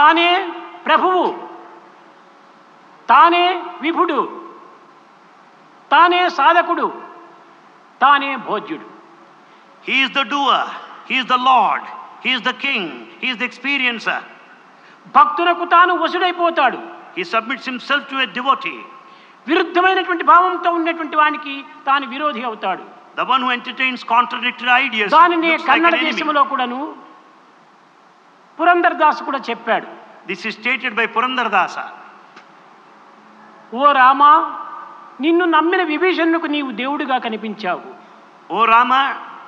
తానే ప్రభువు, తానే విభుడు, తానే సాధకుడు, తానే భోజ్యుడు. He is the doer, he is the Lord, he is the king, he is the experiencer. భక్తులకు తాను వశుడైపోతాడు. He submits himself to a devotee. విరుద్ధమైనటువంటి భావంతో ఉన్నటువంటి వానికి తాను విరోధి అవుతాడు. The one who entertains contradictory ideas. దానిని కన్నడ దేశంలో కూడాను పురందరదాసు కూడా చెప్పాడు. This is stated by Purandaradasa. ఓ రామా, నిన్ను నమ్మిన విభీషణుకు నీవు దేవుడిగా కనిపించావు. O Rama,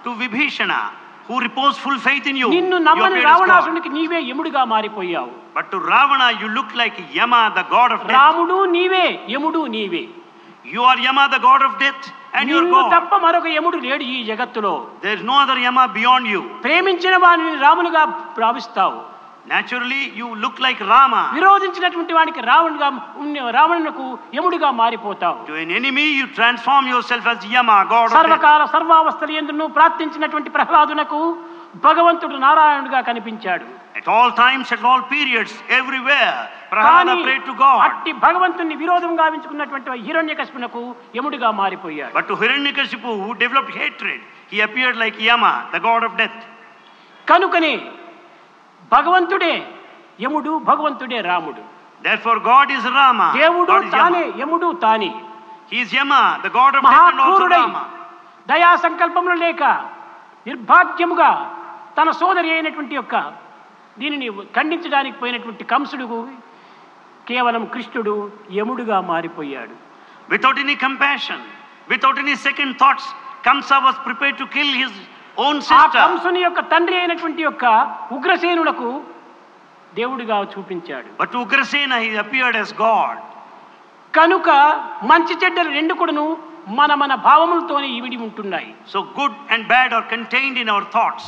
to Vibhishana, who reposed full faith in you, నిన్ను you నమ్మని appeared as God. రావణాసునికి నీవే యముడిగా మారిపోయావు. But to Ravana, you look like Yama, the god of death. రాముడు నీవే, యముడు నీవే. You are Yama, the god of death, and you are నిన్ను God. తప్ప మరొక యముడు లేడు ఈ జగత్తులో. There is no other Yama beyond you. ప్రేమించిన వారిని రాములుగా భావిస్తావు. Naturally, you look like Rama. విరోధించినటువంటి వానికి రావణునకు యముడిగా మారిపోతావు. To an enemy, you transform yourself as Yama, god of death. సర్వకాల సర్వావస్థల యందును ప్రార్థించినటువంటి ప్రహ్లాదునకు భగవంతుడు నారాయణుడిగా కనిపించాడు. At all times, at all periods, everywhere, Prahlada prayed to God. అట్టి భగవంతుని విరోధంగా గావించుకున్నటువంటి హిరణ్యకశిపునకు యముడిగా మారిపోయాడు. But to Hiranyakashipu, who developed hatred, he appeared like Yama, the god of death. కనుకనే భగవంతుడే యముడు, భగవంతుడే రాముడు. Therefore, God is Rama. దేవుడు God is తానే, Yama. యముడు తానే. He is Yama, the god of death, and also మహాక్రూరుడై Rama. దయా సంకల్పములు లేక నిర్భాగ్యముగా తన సోదరి అయినటువంటి యొక్క దీనిని ఖండించడానికి పోయినటువంటి కంసుడు కేవలం కృష్ణుడు యముడుగా మారిపోయాడు. Without any compassion, without any second thoughts, Kamsa was prepared to kill his own ఆ sister. కంసుని యొక్క తండ్రి అయినటువంటి యొక్క ఉగ్రసేనులకు దేవుడిగా చూపించాడు. But to Ugrasena, he appeared as God. కనుక మంచి చెడ్డలు రెండు కూడాను మన భావములతోనే ఇవిడి ఉంటున్నాయి. So good and bad are contained in our thoughts.